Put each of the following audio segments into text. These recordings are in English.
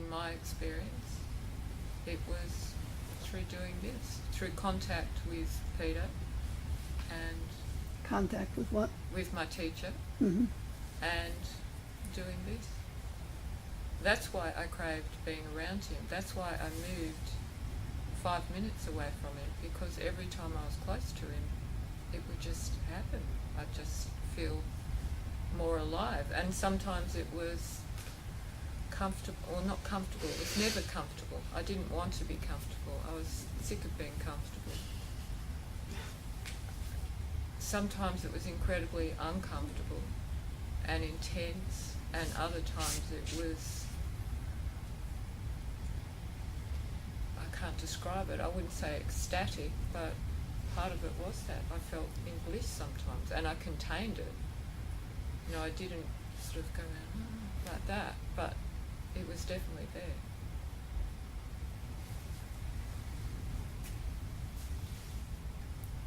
in my experience, it was through doing this, through contact with Peter and Contact with what? with my teacher Mm-hmm. and doing this. That's why I craved being around him. That's why I moved 5 minutes away from him, because every time I was close to him, it would just happen. I'd just feel more alive. And sometimes it was comfortable, or not comfortable, it was never comfortable. I didn't want to be comfortable. I was sick of being comfortable. Sometimes it was incredibly uncomfortable and intense, and other times it was, I can't describe it, I wouldn't say ecstatic, but part of it was that. I felt in bliss sometimes, and I contained it. You know, I didn't sort of go around like that, but it was definitely there.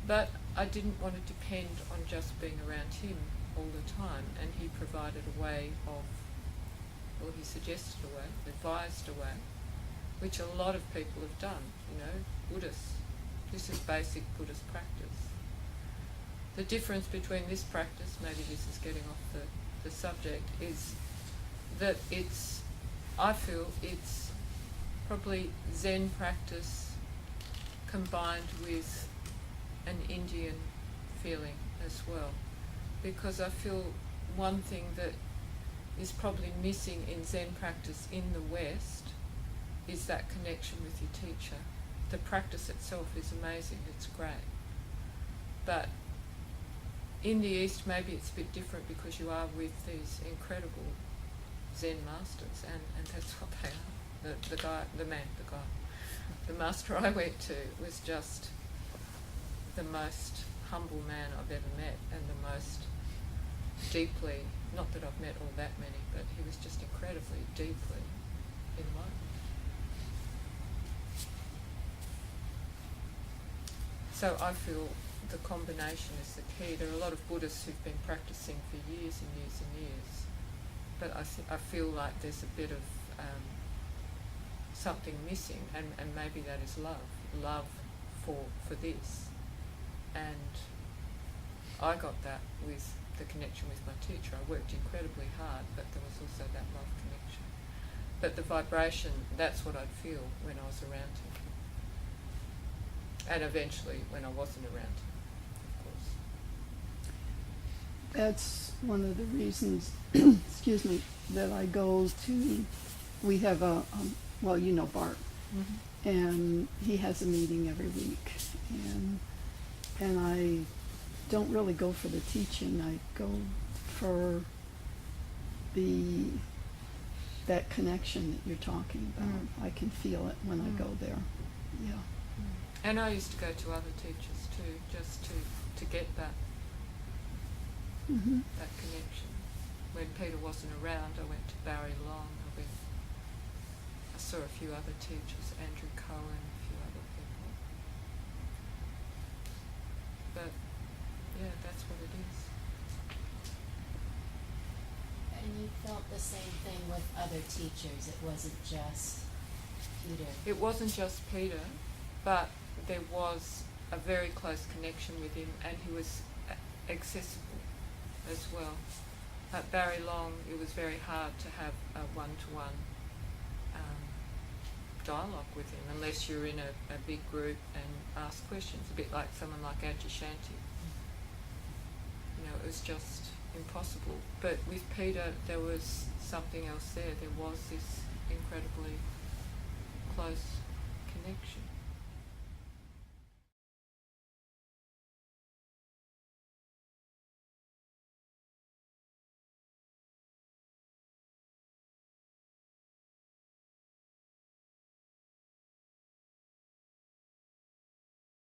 But I didn't want to depend on just being around him all the time, and he provided a way of, well, he suggested a way, advised a way, which a lot of people have done, you know, Buddhists. This is basic Buddhist practice. The difference between this practice, maybe this is getting off the subject, is that it's, I feel it's probably Zen practice combined with an Indian feeling as well. Because I feel one thing that is probably missing in Zen practice in the West is that connection with your teacher. The practice itself is amazing, it's great. But in the East, maybe it's a bit different because you are with these incredible Zen masters, and that's what they are. The master I went to was just the most humble man I've ever met, and the most deeply, not that I've met all that many, but he was just incredibly deeply enlightened. So I feel the combination is the key. There are a lot of Buddhists who've been practicing for years and years and years, but I feel like there's a bit of something missing, and maybe that is love for this. And I got that with the connection with my teacher. I worked incredibly hard, but there was also that love connection. But the vibration, that's what I'd feel when I was around him. And eventually when I wasn't around him, of course. That's one of the reasons, excuse me, that I go to, we have well, you know Bart, Mm-hmm. and he has a meeting every week, and I don't really go for the teaching, I go for that connection that you're talking about. I can feel it when I go there. Yeah. And I used to go to other teachers too, just to get that that connection. When Peter wasn't around, I went to Barry Long. I saw a few other teachers, Andrew Cohen, a few other people. But yeah, that's what it is. And you felt the same thing with other teachers. It wasn't just Peter. It wasn't just Peter, but there was a very close connection with him, and he was accessible as well. At Barry Long, it was very hard to have a one-to-one dialogue with him unless you're in a big group and ask questions, a bit like someone like Ajahn Shanti. You know, it was just impossible. But with Peter, there was something else there. There was this incredibly close connection.